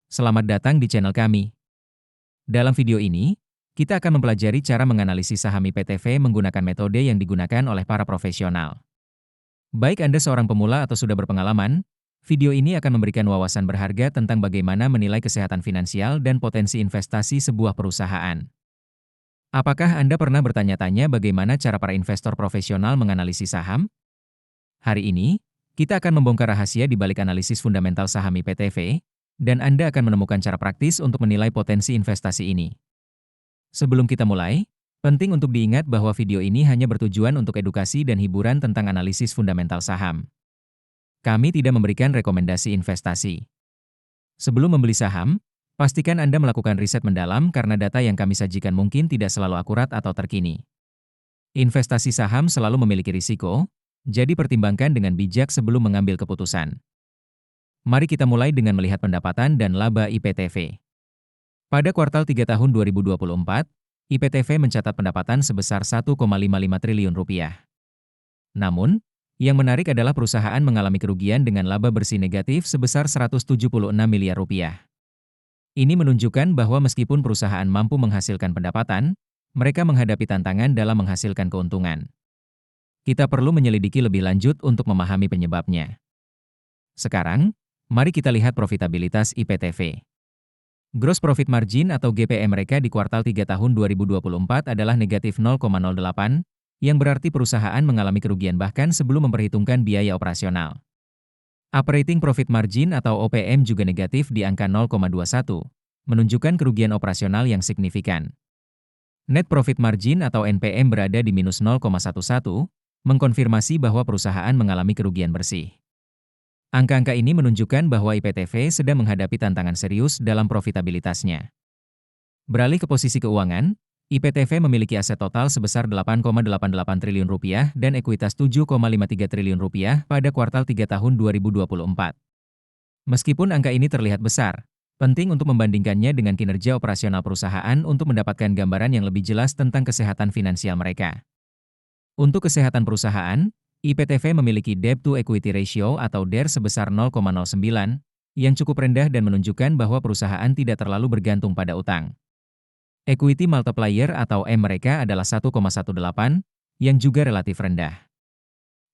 Selamat datang di channel kami. Dalam video ini, kita akan mempelajari cara menganalisis saham IPTV menggunakan metode yang digunakan oleh para profesional. Baik Anda seorang pemula atau sudah berpengalaman, video ini akan memberikan wawasan berharga tentang bagaimana menilai kesehatan finansial dan potensi investasi sebuah perusahaan. Apakah Anda pernah bertanya-tanya bagaimana cara para investor profesional menganalisis saham? Hari ini, kita akan membongkar rahasia di balik analisis fundamental saham IPTV, dan Anda akan menemukan cara praktis untuk menilai potensi investasi ini. Sebelum kita mulai, penting untuk diingat bahwa video ini hanya bertujuan untuk edukasi dan hiburan tentang analisis fundamental saham. Kami tidak memberikan rekomendasi investasi. Sebelum membeli saham, pastikan Anda melakukan riset mendalam karena data yang kami sajikan mungkin tidak selalu akurat atau terkini. Investasi saham selalu memiliki risiko, jadi pertimbangkan dengan bijak sebelum mengambil keputusan. Mari kita mulai dengan melihat pendapatan dan laba IPTV. Pada kuartal 3 tahun 2024, IPTV mencatat pendapatan sebesar Rp1,55 triliun. Namun, yang menarik adalah perusahaan mengalami kerugian dengan laba bersih negatif sebesar Rp176 miliar. Ini menunjukkan bahwa meskipun perusahaan mampu menghasilkan pendapatan, mereka menghadapi tantangan dalam menghasilkan keuntungan. Kita perlu menyelidiki lebih lanjut untuk memahami penyebabnya. Sekarang, mari kita lihat profitabilitas IPTV. Gross Profit Margin atau GPM mereka di kuartal 3 tahun 2024 adalah negatif 0,08, yang berarti perusahaan mengalami kerugian bahkan sebelum memperhitungkan biaya operasional. Operating Profit Margin atau OPM juga negatif di angka 0,21, menunjukkan kerugian operasional yang signifikan. Net Profit Margin atau NPM berada di minus 0,11, mengkonfirmasi bahwa perusahaan mengalami kerugian bersih. Angka-angka ini menunjukkan bahwa IPTV sedang menghadapi tantangan serius dalam profitabilitasnya. Beralih ke posisi keuangan, IPTV memiliki aset total sebesar Rp8,88 triliun dan ekuitas Rp7,53 triliun pada kuartal 3 tahun 2024. Meskipun angka ini terlihat besar, penting untuk membandingkannya dengan kinerja operasional perusahaan untuk mendapatkan gambaran yang lebih jelas tentang kesehatan finansial mereka. Untuk kesehatan perusahaan, IPTV memiliki Debt-to-Equity Ratio atau DER sebesar 0,09, yang cukup rendah dan menunjukkan bahwa perusahaan tidak terlalu bergantung pada utang. Equity Multiplier atau M mereka adalah 1,18, yang juga relatif rendah.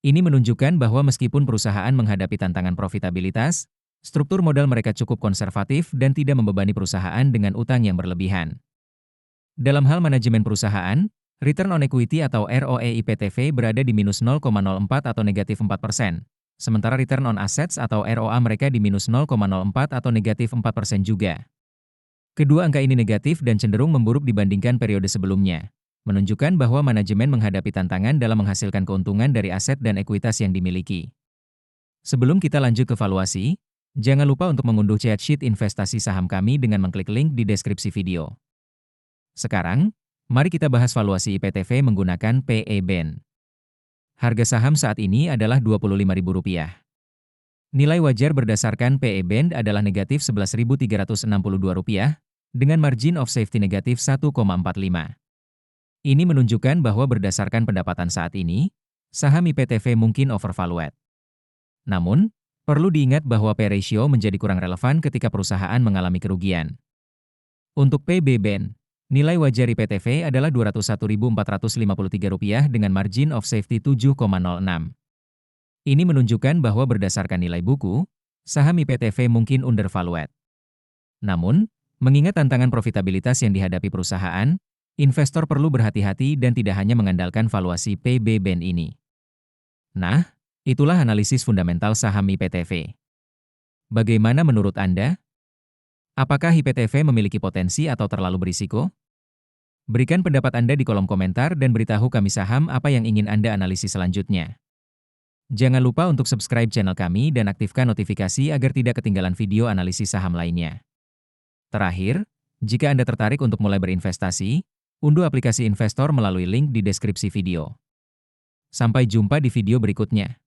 Ini menunjukkan bahwa meskipun perusahaan menghadapi tantangan profitabilitas, struktur modal mereka cukup konservatif dan tidak membebani perusahaan dengan utang yang berlebihan. Dalam hal manajemen perusahaan, Return on Equity atau ROE IPTV berada di minus 0,04 atau negatif 4%, sementara Return on Assets atau ROA mereka di minus 0,04 atau negatif 4% juga. Kedua angka ini negatif dan cenderung memburuk dibandingkan periode sebelumnya, menunjukkan bahwa manajemen menghadapi tantangan dalam menghasilkan keuntungan dari aset dan ekuitas yang dimiliki. Sebelum kita lanjut ke valuasi, jangan lupa untuk mengunduh chart sheet investasi saham kami dengan mengklik link di deskripsi video. Sekarang, mari kita bahas valuasi IPTV menggunakan PE Band. Harga saham saat ini adalah Rp25.000. Nilai wajar berdasarkan PE Band adalah negatif Rp11.362, dengan margin of safety negatif 1,45. Ini menunjukkan bahwa berdasarkan pendapatan saat ini, saham IPTV mungkin overvalued. Namun, perlu diingat bahwa P ratio menjadi kurang relevan ketika perusahaan mengalami kerugian. Untuk PB Band, nilai wajar IPTV adalah Rp201.453 dengan margin of safety 7,06. Ini menunjukkan bahwa berdasarkan nilai buku, saham IPTV mungkin undervalued. Namun, mengingat tantangan profitabilitas yang dihadapi perusahaan, investor perlu berhati-hati dan tidak hanya mengandalkan valuasi PB Band ini. Nah, itulah analisis fundamental saham IPTV. Bagaimana menurut Anda? Apakah IPTV memiliki potensi atau terlalu berisiko? Berikan pendapat Anda di kolom komentar dan beritahu kami saham apa yang ingin Anda analisis selanjutnya. Jangan lupa untuk subscribe channel kami dan aktifkan notifikasi agar tidak ketinggalan video analisis saham lainnya. Terakhir, jika Anda tertarik untuk mulai berinvestasi, unduh aplikasi investor melalui link di deskripsi video. Sampai jumpa di video berikutnya.